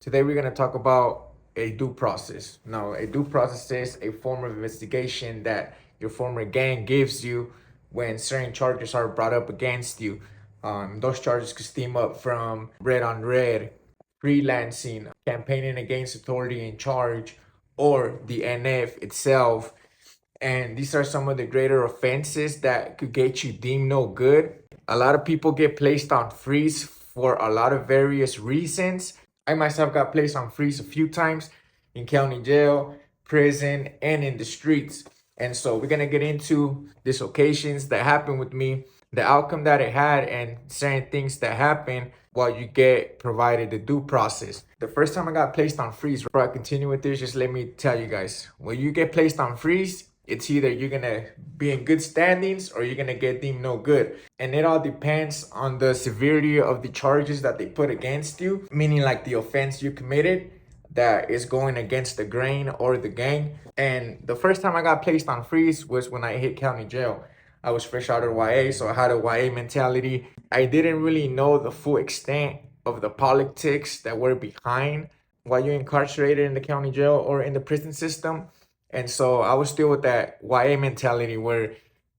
Today we're going to talk about a due process. Now, a due process is a form of investigation that your former gang gives you when certain charges are brought up against you. Those charges could stem up from red on red, freelancing, campaigning against authority in charge, or the NF itself. And these are some of the greater offenses that could get you deemed no good. A lot of people get placed on freeze for a lot of various reasons. I myself got placed on freeze a few times in county jail, prison, and in the streets. And so we're gonna get into these occasions that happened with me, the outcome that it had, and certain things that happen while you get provided the due process. The first time I got placed on freeze, before I continue with this, just let me tell you guys, when you get placed on freeze, it's either you're gonna be in good standings or you're gonna get deemed no good. And it all depends on the severity of the charges that they put against you, meaning like the offense you committed that is going against the grain or the gang. And the first time I got placed on freeze was when I hit county jail. I was fresh out of YA, so I had a YA mentality. I didn't really know the full extent of the politics that were behind while you're incarcerated in the county jail or in the prison system. And so I was still with that YA mentality where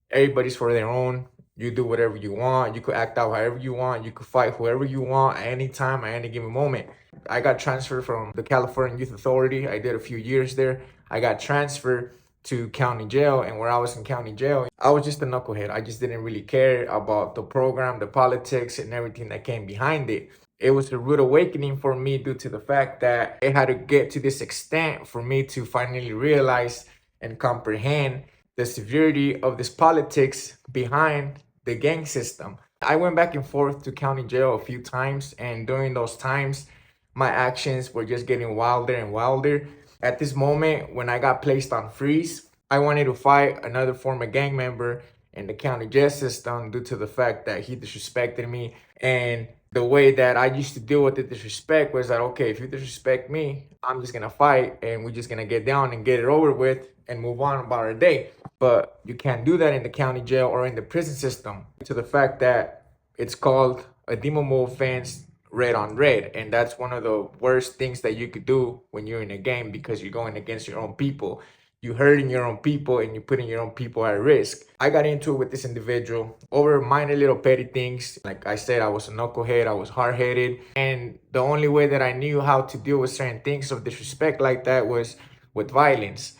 everybody's for their own. You do whatever you want. You could act out however you want. You could fight whoever you want at any time, at any given moment. I got transferred from the California Youth Authority. I did a few years there. I got transferred to county jail, and where I was in county jail, I was just a knucklehead. I just didn't really care about the program, the politics, and everything that came behind it. It was a rude awakening for me due to the fact that it had to get to this extent for me to finally realize and comprehend the severity of this politics behind the gang system. I went back and forth to county jail a few times, and during those times, my actions were just getting wilder and wilder. At this moment, when I got placed on freeze, I wanted to fight another former gang member in the county jail system due to the fact that he disrespected me. And the way that I used to deal with the disrespect was that, okay, if you disrespect me, I'm just gonna fight and we're just gonna get down and get it over with and move on about our day. But you can't do that in the county jail or in the prison system, to the fact that it's called a deemable offense, red on red. And that's one of the worst things that you could do when you're in a game, because you're going against your own people. You hurting your own people and you're putting your own people at risk. I got into it with this individual over minor little petty things. Like I said, I was a knucklehead, I was hard-headed. And the only way that I knew how to deal with certain things of disrespect like that was with violence.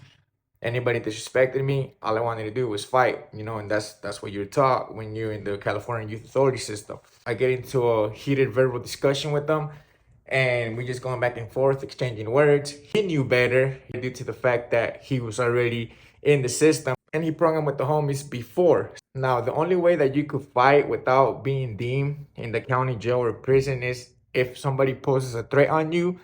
Anybody disrespected me, all I wanted to do was fight, and that's what you're taught when you're in the California Youth Authority system. I get into a heated verbal discussion with them, and we just going back and forth, exchanging words. He knew better due to the fact that he was already in the system, and he programmed with the homies before. Now, the only way that you could fight without being deemed in the county jail or prison is if somebody poses a threat on you,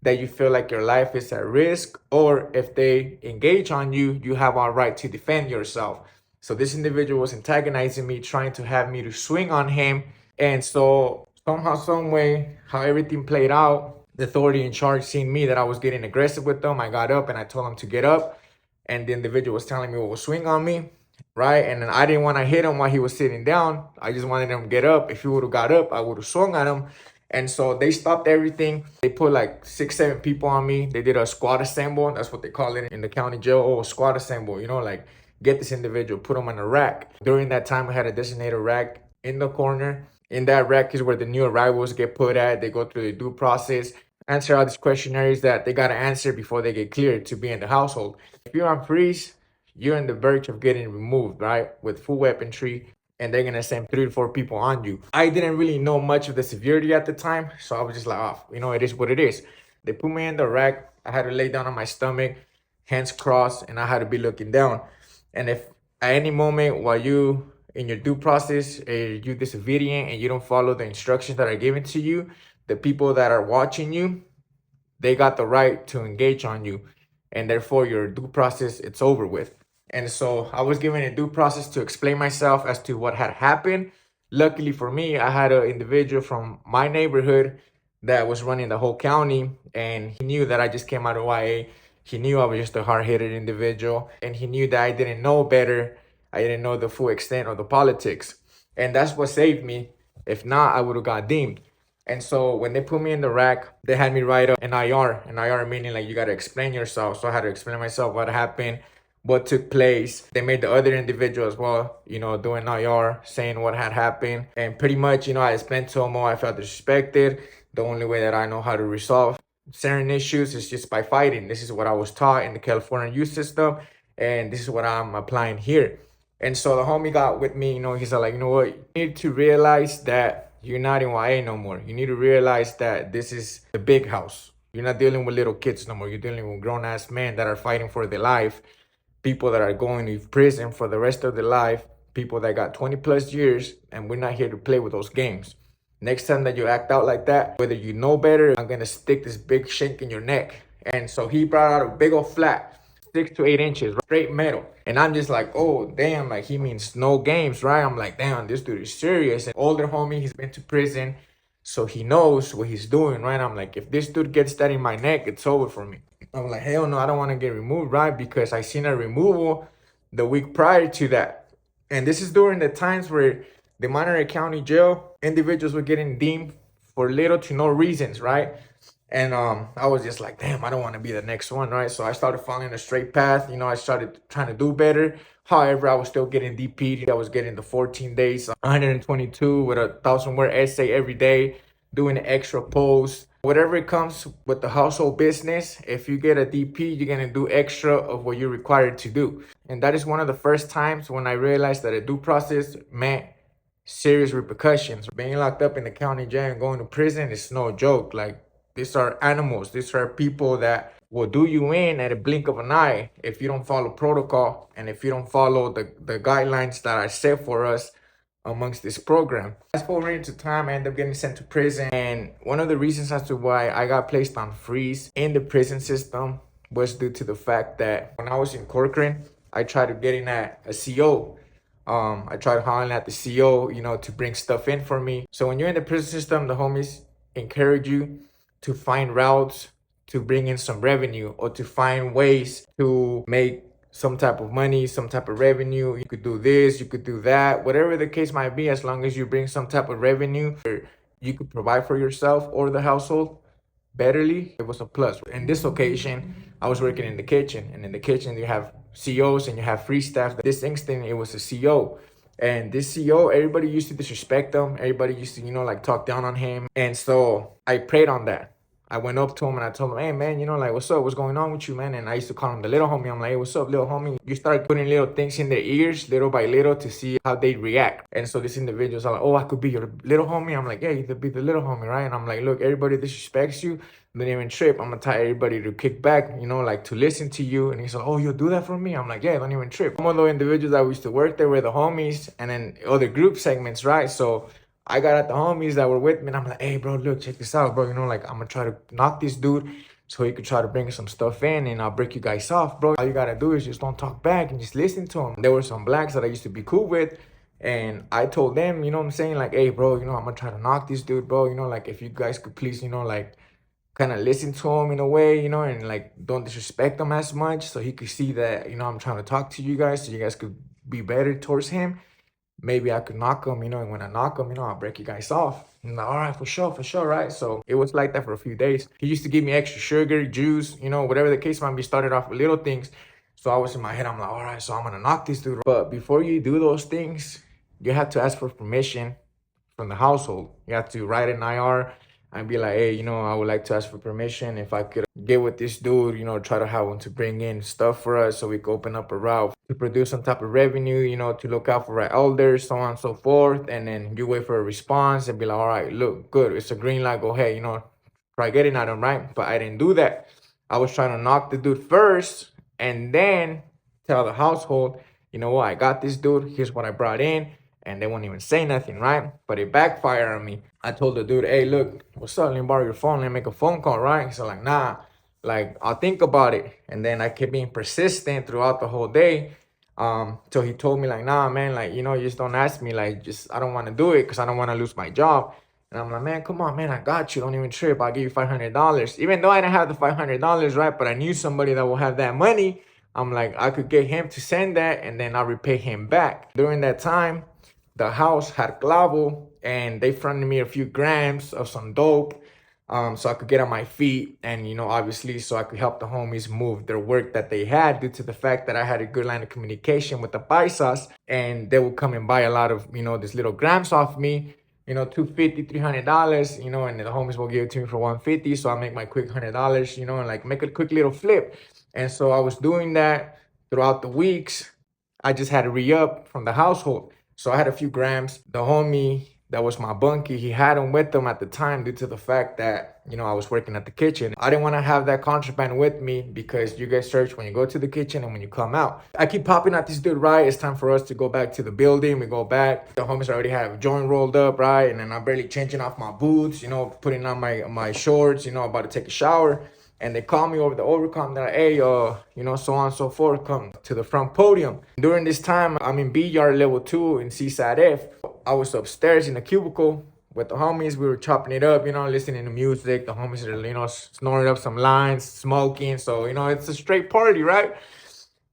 that you feel like your life is at risk, or if they engage on you, you have all right to defend yourself. So this individual was antagonizing me, trying to have me to swing on him. And so somehow, some way, how everything played out, the authority in charge seen me that I was getting aggressive with them. I got up and I told him to get up. And the individual was telling me, well, swing on me, right? And then I didn't want to hit him while he was sitting down. I just wanted him to get up. If he would have got up, I would have swung at him. And so they stopped everything. They put like 6-7 people on me. They did a squad assemble. That's what they call it in the county jail. Oh, squad assemble, like get this individual, put him on a rack. During that time, I had a designated rack in the corner. In that rack is where the new arrivals get put at. They go through the due process, answer all these questionnaires that they got to answer before they get cleared to be in the household. If you're on freeze, you're on the verge of getting removed, right? With full weaponry, and they're gonna send 3 to 4 people on you. I didn't really know much of the severity at the time, so I was just like, oh, it is what it is. They put me in the rack. I had to lay down on my stomach, hands crossed, and I had to be looking down. And if at any moment while you in your due process, you disobedient and you don't follow the instructions that are given to you, the people that are watching you, they got the right to engage on you, and therefore your due process, it's over with. And so I was given a due process to explain myself as to what had happened. Luckily for me, I had an individual from my neighborhood that was running the whole county, and he knew that I just came out of YA. He knew I was just a hard-headed individual, and he knew that I didn't know better. I didn't know the full extent of the politics. And that's what saved me. If not, I would have got deemed. And so when they put me in the rack, they had me write up an IR. An IR meaning like you got to explain yourself. So I had to explain myself what happened, what took place. They made the other individual as well, doing IR, saying what had happened. And pretty much, I explained to them, I felt disrespected. The only way that I know how to resolve certain issues is just by fighting. This is what I was taught in the California youth system. And this is what I'm applying here. And so the homie got with me, he's like, you know what, you need to realize that you're not in YA no more. You need to realize that this is the big house. You're not dealing with little kids no more. You're dealing with grown ass men that are fighting for their life, people that are going to prison for the rest of their life, people that got 20 plus years, and we're not here to play with those games. Next time that you act out like that, whether you know better, I'm gonna stick this big shank in your neck. And so he brought out a big old flat, 6 to 8 inches, straight metal. And I'm just like, oh, damn, like he means no games, right? I'm like, damn, this dude is serious. And older homie, he's been to prison, so he knows what he's doing, right? I'm like, if this dude gets that in my neck, it's over for me. I'm like, hell no, I don't want to get removed, right? Because I seen a removal the week prior to that. And this is during the times where the Monterey County Jail individuals were getting deemed for little to no reasons, right? And I was just like, damn, I don't want to be the next one, right? So I started following a straight path. I started trying to do better. However, I was still getting DP'd. I was getting the 14 days, 122 with 1,000-word essay every day, doing an extra post. Whatever it comes with the household business, if you get a DP, you're going to do extra of what you're required to do. And that is one of the first times when I realized that a due process meant serious repercussions. Being locked up in the county jail and going to prison is no joke. Like, these are animals. These are people that will do you in at a blink of an eye if you don't follow protocol and if you don't follow the guidelines that are set for us amongst this program. Fast forward into time, I ended up getting sent to prison. And one of the reasons as to why I got placed on freeze in the prison system was due to the fact that when I was in Corcoran, I tried to get in at a CO. I tried hollering at the CO, to bring stuff in for me. So when you're in the prison system, the homies encourage you to find routes to bring in some revenue or to find ways to make some type of money, some type of revenue. You could do this, you could do that, whatever the case might be, as long as you bring some type of revenue, you could provide for yourself or the household betterly, it was a plus. In this occasion, I was working in the kitchen, and in the kitchen you have COs and you have free staff. This instant, it was a CO. And this CO, everybody used to disrespect him. Everybody used to, like talk down on him. And so I prayed on that. I went up to him and I told him, hey man, like, what's up? What's going on with you, man? And I used to call him the little homie. I'm like, hey, what's up, little homie? You start putting little things in their ears, little by little, to see how they react. And so this individual's like, oh, I could be your little homie. I'm like, yeah, you could be the little homie, right? And I'm like, look, everybody disrespects you. Don't even trip. I'm gonna tell everybody to kick back, like to listen to you. And he's like, oh, you'll do that for me? I'm like, yeah, don't even trip. Some of the individuals that we used to work there were the homies, and then other group segments, right? So I got at the homies that were with me, and I'm like, hey, bro, look, check this out, bro. Like, I'm gonna try to knock this dude so he could try to bring some stuff in, and I'll break you guys off, bro. All you gotta do is just don't talk back and just listen to him. There were some blacks that I used to be cool with, and I told them, what I'm saying? Like, hey, bro, I'm gonna try to knock this dude, bro. Like, if you guys could please, like, kind of listen to him in a way, and like, don't disrespect him as much, so he could see that, I'm trying to talk to you guys, so you guys could be better towards him. Maybe I could knock him, and when I knock him, I'll break you guys off. And I'm like, all right, for sure, right? So it was like that for a few days. He used to give me extra sugar, juice, whatever the case might be. Started off with little things. So I was in my head, I'm like, all right, so I'm gonna knock this dude. But before you do those things, you have to ask for permission from the household. You have to write an IR and be like, hey, I would like to ask for permission if I could get with this dude, try to have him to bring in stuff for us so we could open up a route to produce some type of revenue, to look out for our elders, so on and so forth. And then you wait for a response and be like, all right, look, good, it's a green light, go ahead, try getting at him, right? But I didn't do that. I was trying to knock the dude first and then tell the household, you know what, I got this dude, here's what I brought in. And they won't even say nothing, right? But it backfired on me. I told the dude, hey, look, what's up? Let me borrow your phone. Let me make a phone call, right? So like, nah, like, I'll think about it. And then I kept being persistent throughout the whole day. Till he told me like, nah, man, like, you just don't ask me. Like, I don't want to do it because I don't want to lose my job. And I'm like, man, come on, man, I got you. Don't even trip. I'll give you $500. Even though I didn't have the $500, right? But I knew somebody that will have that money. I'm like, I could get him to send that and then I'll repay him back. During that time, the house had clavo, and they fronted me a few grams of some dope, so I could get on my feet, and obviously, so I could help the homies move their work that they had, due to the fact that I had a good line of communication with the paisas, and they would come and buy a lot of these little grams off me. $250, $300, and the homies will give it to me for $150. So I make my quick $100, and like make a quick little flip. And so I was doing that throughout the weeks. I just had to re-up from the household. So I had a few grams. The homie that was my bunkie, he had them with him at the time, due to the fact that, I was working at the kitchen. I didn't want to have that contraband with me, because you get searched when you go to the kitchen and when you come out. I keep popping at this dude, right? It's time for us to go back to the building. We go back. The homies already have a joint rolled up, right? And then I'm barely changing off my boots, putting on my shorts, about to take a shower. And they call me over the overcom. They're like, hey, so on and so forth, come to the front podium. During this time, I'm in B yard level 2 in CSAT F. I was upstairs in the cubicle with the homies. We were chopping it up, listening to music. The homies are, snoring up some lines, smoking. So, it's a straight party, right?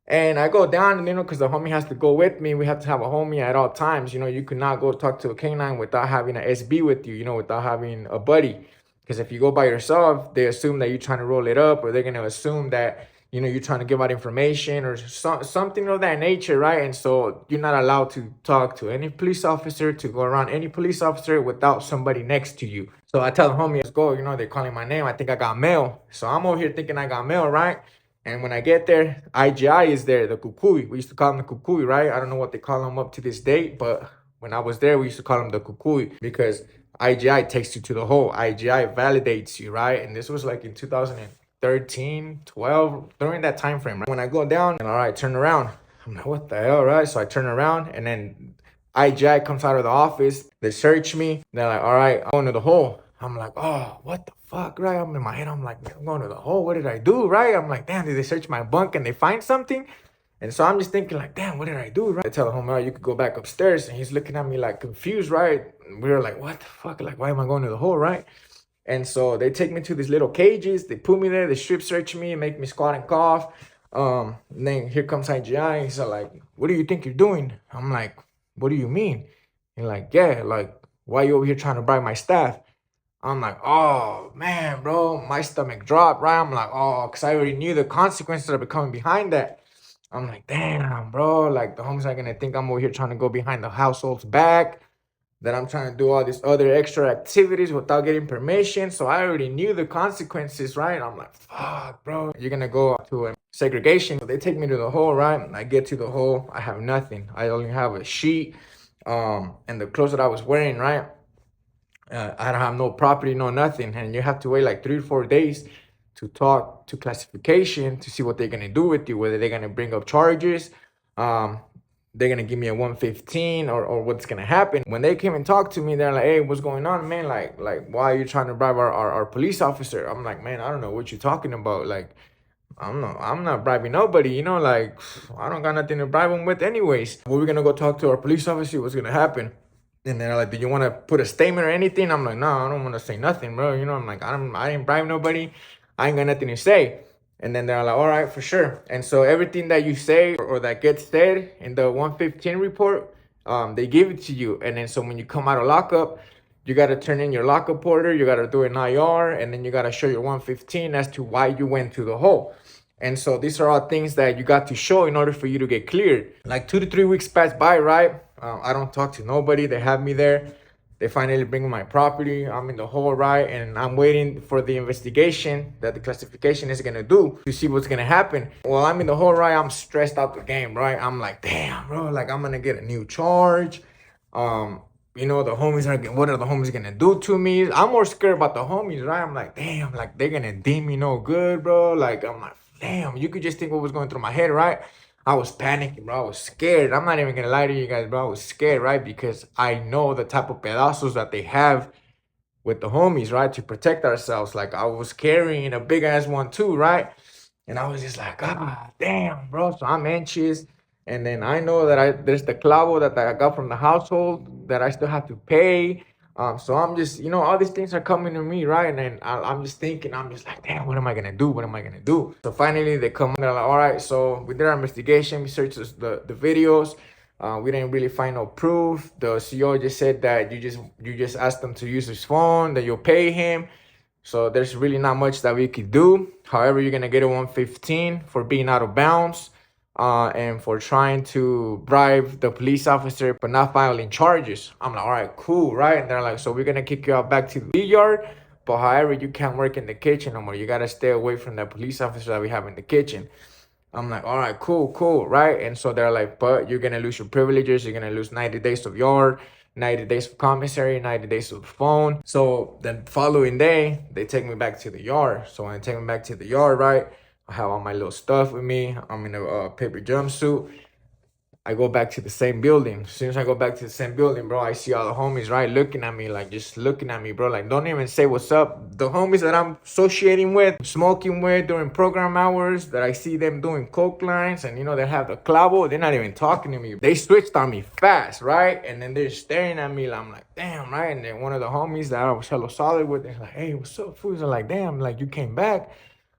And I go down, because the homie has to go with me. We have to have a homie at all times. You could not go talk to a canine without having an SB with you, without having a buddy. Because if you go by yourself, they assume that you're trying to roll it up, or they're going to assume that, you're trying to give out information or something of that nature, right? And so you're not allowed to talk to any police officer, to go around any police officer without somebody next to you. So I tell the homie, let's go, they're calling my name. I think I got mail. So I'm over here thinking I got mail, right? And when I get there, IGI is there, the cucuy. We used to call him the cucuy, right? I don't know what they call him up to this date, but when I was there, we used to call him the cucuy, because IGI takes you to the hole. IGI validates you, right? And this was like in 2013, 12, during that time frame, right? When I go down, and all right, turn around. I'm like, what the hell, right? So I turn around, and then IGI comes out of the office. They search me. They're like, all right, I'm going to the hole. I'm like, oh, what the fuck, right? I'm in my head. I'm like, man, I'm going to the hole. What did I do, right? I'm like, damn, did they search my bunk and they find something? And so I'm just thinking like, damn, what did I do, right? I tell the homie, you could go back upstairs. And he's looking at me like confused, right? And we were like, what the fuck? Like, why am I going to the hole, right? And so they take me to these little cages. They put me there. They strip search me and make me squat and cough. And then here comes IGI. He's like, what do you think you're doing? I'm like, what do you mean? And like, yeah, like, why you over here trying to bribe my staff? I'm like, oh, man, bro, my stomach dropped, right? I'm like, oh, because I already knew the consequences that are coming behind that. I'm like, damn, bro, like the homies are going to think I'm over here trying to go behind the household's back, that I'm trying to do all these other extra activities without getting permission. So I already knew the consequences, right? I'm like, fuck, bro, you're going to go to a segregation. So they take me to the hole, right? I get to the hole. I have nothing. I only have a sheet and the clothes that I was wearing, right? I don't have no property, no nothing. And you have to wait like 3 or 4 days to talk to classification to see what they're going to do with you, whether they're going to bring up charges, they're going to give me a 115 or what's going to happen. When they came and talked to me, they're like, hey, what's going on, man? Like why are you trying to bribe our police officer? I'm like, man, I don't know what you're talking about. Like, I'm not bribing nobody, like, I don't got nothing to bribe them with anyways. We're going to go talk to our police officer. What's going to happen? And they're like, do you want to put a statement or anything? I'm like, no, I don't want to say nothing, bro. I'm like, I didn't bribe nobody. I ain't got nothing to say. And then they're like, all right, for sure. And so everything that you say or that gets said in the 115 report, they give it to you. And then so when you come out of lockup, you got to turn in your lockup order. You got to do an IR. And then you got to show your 115 as to why you went to the hole. And so these are all things that you got to show in order for you to get cleared. Like 2 to 3 weeks pass by, right? I don't talk to nobody. They have me there. They finally bring my property. I'm in the hole, right? And I'm waiting for the investigation that the classification is going to do to see what's going to happen. While I'm in the hole, right, I'm stressed out the game, right? I'm like, damn, bro, like I'm going to get a new charge. The homies what are the homies going to do to me? I'm more scared about the homies, right? I'm like, damn, like they're going to deem me no good, bro. Like, I'm like, damn, you could just think what was going through my head, right? I was panicking, bro. I was scared. I'm not even going to lie to you guys, bro. I was scared, right? Because I know the type of pedazos that they have with the homies, right? To protect ourselves. Like, I was carrying a big-ass one, too, right? And I was just like, ah, damn, bro. So I'm anxious. And then I know that there's the clavo that I got from the household that I still have to pay. So I'm just, all these things are coming to me, right? And then I'm just thinking, I'm just like, damn, what am I going to do? What am I going to do? So finally they come, they're like, all right, so we did our investigation. We searched the videos. We didn't really find no proof. The CEO just said that you just asked him to use his phone, that you'll pay him. So there's really not much that we could do. However, you're gonna get a 115 for being out of bounds, and for trying to bribe the police officer but not filing charges. I'm like, all right, cool, right? And they're like, so we're gonna kick you out back to the yard, but however, you can't work in the kitchen no more. You gotta stay away from the police officer that we have in the kitchen. I'm like, all right, cool, right? And so they're like, but you're gonna lose your privileges. You're gonna lose 90 days of yard, 90 days of commissary, 90 days of the phone. So the following day, they take me back to the yard. So when they take me back to the yard, right, I have all my little stuff with me. I'm in a paper jumpsuit. I go back to the same building. As soon as I go back to the same building, bro, I see all the homies, right, looking at me, like just looking at me, bro. Like, don't even say what's up. The homies that I'm associating with, smoking with during program hours, that I see them doing coke lines and, they have the clavo, they're not even talking to me. They switched on me fast, right? And then they're staring at me. I'm like, damn, right? And then one of the homies that I was hella solid with, they're like, hey, what's up, fools? I'm like, damn, like, you came back.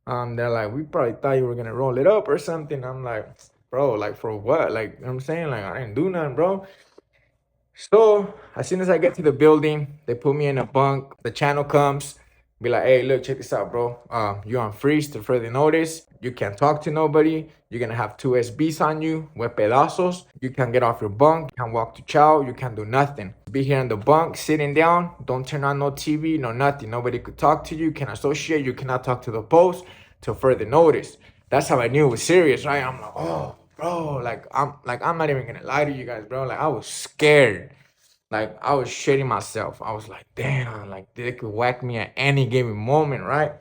They're like, we probably thought you were gonna roll it up or something. I'm like, bro, like for what? Like, you know what I'm saying? Like, I didn't do nothing, bro. So as soon as I get to the building, they put me in a bunk. The channel comes, be like, hey, look, check this out, bro. You're on freeze to further notice. You can't talk to nobody. You're gonna have 2 SBs on you with pedazos. You can't get off your bunk. You can't walk to chow. You can't do nothing. Be here in the bunk, sitting down. Don't turn on no TV, no nothing. Nobody could talk to you. You can associate. You cannot talk to the post till further notice. That's how I knew it was serious, right? I'm like, oh, bro, I'm not even gonna lie to you guys, bro. Like, I was scared. Like, I was shitting myself. I was like, damn, like they could whack me at any given moment, right?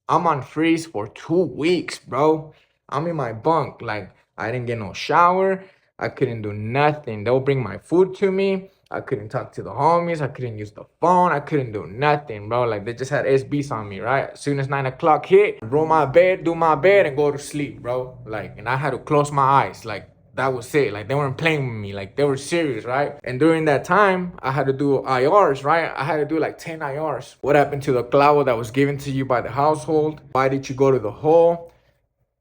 I'm on freeze for 2 weeks, bro. I'm in my bunk. Like, I didn't get no shower. I couldn't do nothing. They'll bring my food to me. I couldn't talk to the homies. I couldn't use the phone. I couldn't do nothing, bro. Like, they just had SBs on me, right? As soon as 9 o'clock hit, roll my bed, do my bed, and go to sleep, bro. Like, and I had to close my eyes. Like, that was it. Like, they weren't playing with me. Like, they were serious, right? And during that time, I had to do IRs, right? I had to do like 10 IRs. What happened to the clavo that was given to you by the household? Why did you go to the hole?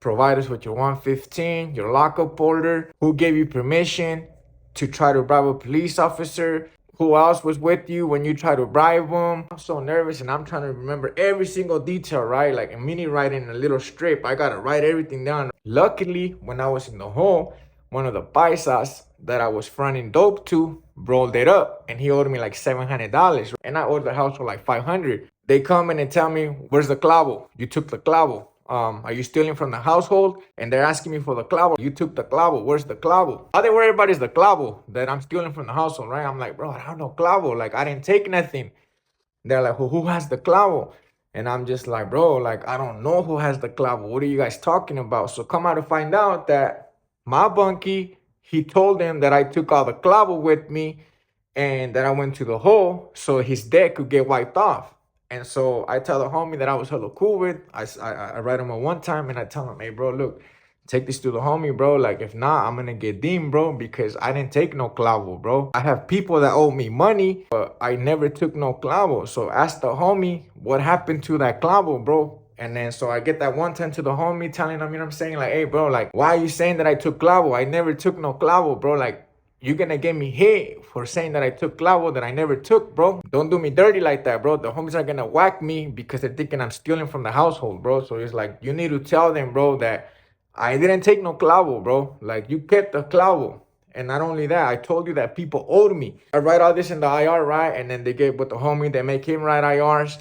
Provide us with your 115, your lockup order. Who gave you permission to try to bribe a police officer? Who else was with you when you tried to bribe them? I'm so nervous and I'm trying to remember every single detail, right? Like a mini writing, a little strip. I gotta write everything down. Luckily, when I was in the hole, one of the paisas that I was fronting dope to rolled it up and he owed me like $700 and I owed the house for like 500. They come in and tell me, where's the clavo? You took the clavo. Are you stealing from the household? And they're asking me for the clavo. You took the clavo. Where's the clavo? All they worry about is the clavo that I'm stealing from the household, right? I'm like, bro, I don't know clavo. Like, I didn't take nothing. They're like, well, who has the clavo? And I'm just like, bro, like, I don't know who has the clavo. What are you guys talking about? So come out to find out that my bunkie, he told them that I took all the clavo with me and that I went to the hole so his debt could get wiped off. And so I tell the homie that I was hella cool with. I write him a one time and I tell him, hey, bro, look, take this to the homie, bro. Like, if not, I'm gonna get deemed, bro, because I didn't take no clavo, bro. I have people that owe me money, but I never took no clavo. So ask the homie what happened to that clavo, bro. And then so I get that one time to the homie telling him, you know what I'm saying? Like, hey, bro, like, why are you saying that I took clavo? I never took no clavo, bro. Like, you're gonna get me hit for saying that I took clavo that I never took, bro. Don't do me dirty like that, bro. The homies are gonna whack me because they're thinking I'm stealing from the household, bro. So it's like, you need to tell them, bro, that I didn't take no clavo, bro. Like, you kept the clavo. And not only that, I told you that people owed me. I write all this in the IR, right? And then they get with the homie, they make him write IRs.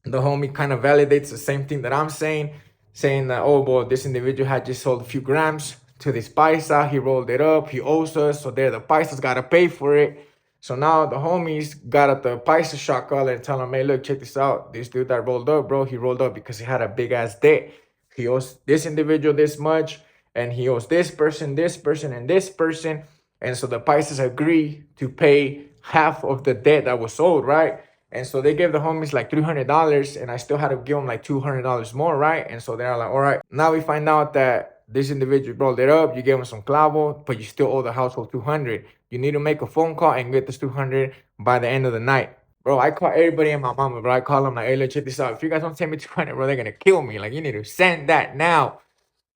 The homie kind of validates the same thing that I'm saying that, oh, boy, this individual had just sold a few grams to this paisa. He rolled it up. He owes us. So there, the paisas got to pay for it. So now the homies got at the paisa shot caller and tell him, hey, look, check this out. This dude that rolled up, bro, he rolled up because he had a big-ass debt. He owes this individual this much, and he owes this person, and this person. And so the paisas agree to pay half of the debt that was owed, right? And so they gave the homies like $300, and I still had to give them like $200 more, right? And so they're like, all right, now we find out that this individual rolled it up. You gave him some clavo, but you still owe the household $200. You need to make a phone call and get this $200 by the end of the night. Bro, I call everybody and my mama, bro. I call them like, hey, let's check this out. If you guys don't send me $200, bro, they're going to kill me. Like, you need to send that now.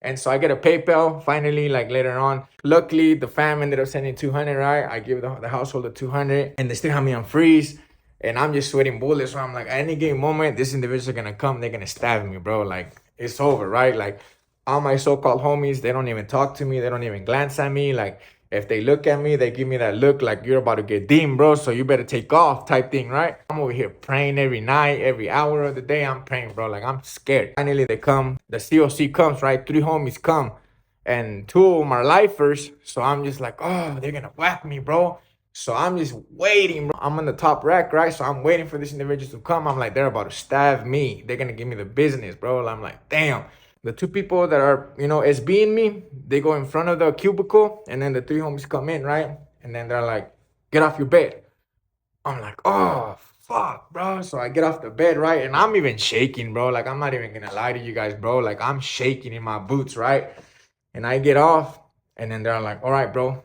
And so I get a PayPal finally, like later on. Luckily, the fam ended up sending 200, right? I give the household the 200 and they still have me on freeze. And I'm just sweating bullets. So I'm like, at any given moment, this individual are gonna come, they're gonna stab me, bro. Like, it's over, right? Like, all my so-called homies, they don't even talk to me, they don't even glance at me. Like, if they look at me, they give me that look like you're about to get deemed, bro. So you better take off type thing, right? I'm over here praying every night, every hour of the day. I'm praying, bro. Like, I'm scared. Finally, they come. The COC comes, right? 3 homies come. And 2 of them are lifers. So I'm just like, oh, they're going to whack me, bro. So I'm just waiting, bro. I'm on the top rack, right? So I'm waiting for this individual to come. I'm like, they're about to stab me. They're going to give me the business, bro. I'm like, damn. The 2 people that are, SBing me, they go in front of the cubicle, and then the 3 homies come in, right? And then they're like, get off your bed. I'm like, oh, fuck, bro. So I get off the bed, right? And I'm even shaking, bro. Like, I'm not even gonna lie to you guys, bro. Like, I'm shaking in my boots, right? And I get off, and then they're like, all right, bro.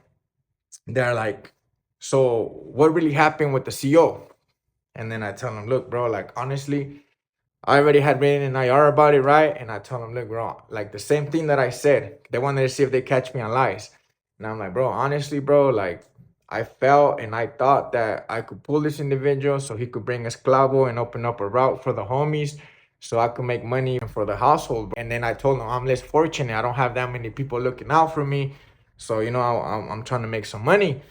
They're like, so what really happened with the CO? And then I tell them, look, bro, like, honestly, I already had written an IR about it, right? And I told them, look, bro, like the same thing that I said. They wanted to see if they catch me on lies. And I'm like, bro, honestly, bro, like I felt and I thought that I could pull this individual so he could bring us clavo and open up a route for the homies so I could make money for the household. And then I told them I'm less fortunate. I don't have that many people looking out for me. So, I'm trying to make some money.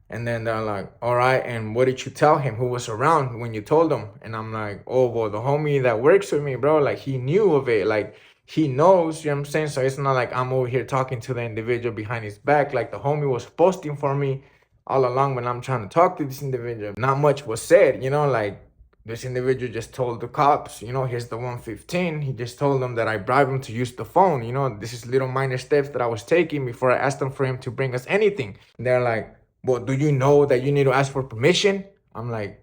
And then they're like, all right, and what did you tell him? Who was around when you told him? And I'm like, oh, well, the homie that works with me, bro, like he knew of it. Like he knows, you know what I'm saying? So it's not like I'm over here talking to the individual behind his back. Like the homie was posting for me all along when I'm trying to talk to this individual. Not much was said, like this individual just told the cops, here's the 115. He just told them that I bribed him to use the phone. This is little minor steps that I was taking before I asked them for him to bring us anything. And they're like, well, do you know that you need to ask for permission? I'm like,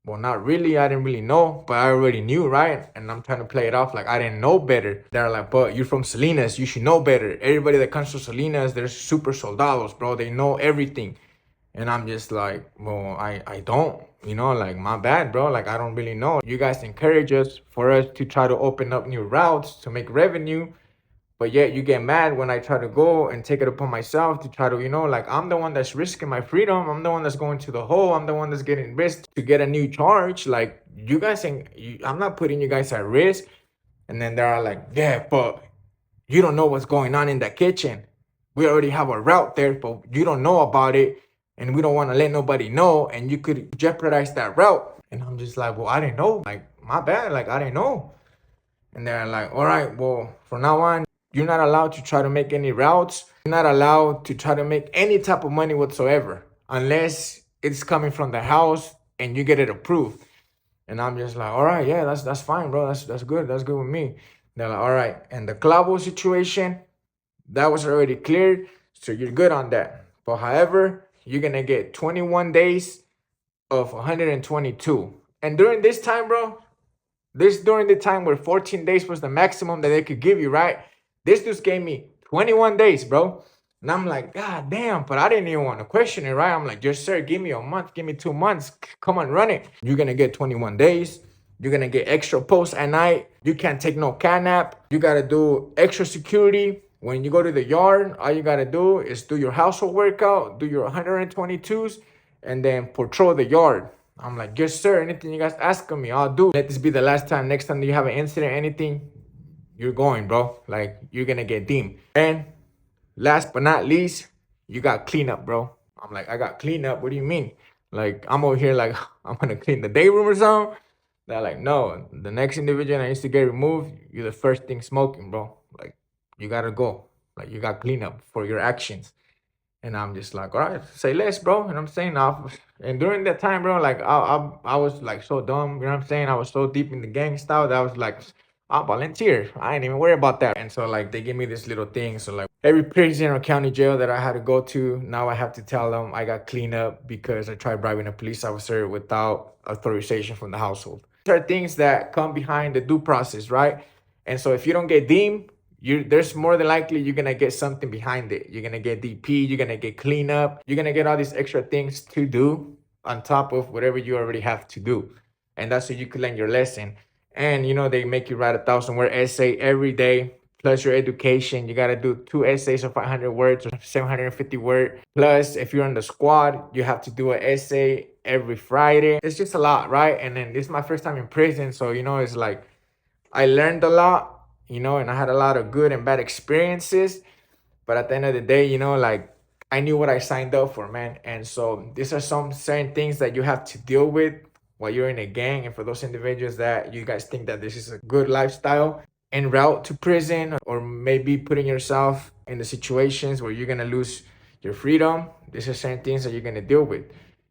well, not really. I didn't really know, but I already knew, right? And I'm trying to play it off like I didn't know better. They're like, but you're from Salinas. You should know better. Everybody that comes to Salinas, they're super soldados, bro. They know everything. And I'm just like, well, I don't, like my bad, bro. Like, I don't really know. You guys encourage us for us to try to open up new routes to make revenue. But yet you get mad when I try to go and take it upon myself to try to, like I'm the one that's risking my freedom. I'm the one that's going to the hole. I'm the one that's getting risked to get a new charge. Like you guys, I'm not putting you guys at risk. And then they're like, yeah, but you don't know what's going on in the kitchen. We already have a route there, but you don't know about it. And we don't want to let nobody know. And you could jeopardize that route. And I'm just like, well, I didn't know. Like, my bad. Like, I didn't know. And they're like, all right, well, from now on, you're not allowed to try to make any routes. You're not allowed to try to make any type of money whatsoever unless it's coming from the house and you get it approved. And I'm just like, all right, yeah, that's fine, bro. That's good. That's good with me. They're like, all right. And the clavo situation, that was already cleared. So you're good on that. But however, you're going to get 21 days of 122. And during this time, bro, during the time where 14 days was the maximum that they could give you, right? This just gave me 21 days, bro. And I'm like, God damn, but I didn't even want to question it, right? I'm like, yes, sir, give me a month, give me 2 months. Come on, run it. You're going to get 21 days. You're going to get extra posts at night. You can't take no catnap. You got to do extra security. When you go to the yard, all you got to do is do your household workout, do your 122s, and then patrol the yard. I'm like, yes, sir. Anything you guys ask of me, I'll do. Let this be the last time. Next time you have an incident, anything, you're going, bro. Like, you're going to get deemed. And last but not least, you got cleanup, bro. I'm like, I got cleanup. What do you mean? Like, I'm over here like, I'm going to clean the day room or something. They're like, no, the next individual that needs to get removed, you're the first thing smoking, bro. Like, you got to go. Like, you got cleanup for your actions. And I'm just like, all right, say less, bro. And I'm saying, and during that time, bro, like I was like so dumb, you know what I'm saying? I was so deep in the gang style that I was like, I'll volunteer. I ain't even worry about that. And so like they give me this little thing. So like every prison or county jail that I had to go to, now I have to tell them I got cleanup because I tried bribing a police officer without authorization from the household. These are things that come behind the due process, right? And so if you don't get deemed, there's more than likely you're gonna get something behind it. You're gonna get DP, you're gonna get cleanup, you're gonna get all these extra things to do on top of whatever you already have to do. And that's so you could learn your lesson. And they make you write a 1,000-word essay every day, plus your education. You got to do 2 essays of 500 words or 750 words. Plus, if you're in the squad, you have to do an essay every Friday. It's just a lot, right? And then this is my first time in prison. So, it's like I learned a lot, and I had a lot of good and bad experiences. But at the end of the day, like I knew what I signed up for, man. And so these are some certain things that you have to deal with while you're in a gang. And for those individuals that you guys think that this is a good lifestyle en route to prison, or maybe putting yourself in the situations where you're gonna lose your freedom, these are certain things that you're gonna deal with.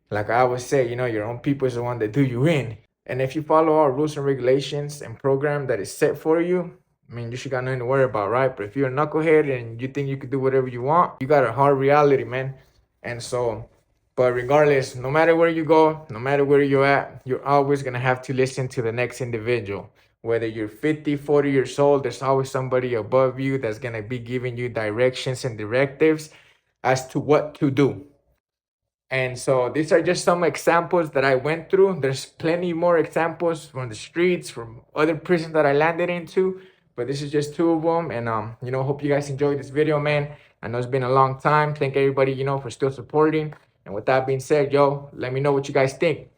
Like I always say, your own people is the one that do you in. And if you follow our rules and regulations and program that is set for you, I mean, you should got nothing to worry about, right? But if you're a knucklehead and you think you could do whatever you want, you got a hard reality, man. And so, but regardless, no matter where you go, no matter where you're at, you're always going to have to listen to the next individual. Whether you're 50, 40 years old, there's always somebody above you that's going to be giving you directions and directives as to what to do. And so these are just some examples that I went through. There's plenty more examples from the streets, from other prisons that I landed into, but this is just two of them. And hope you guys enjoyed this video, man. I know it's been a long time. Thank everybody, for still supporting. And with that being said, let me know what you guys think.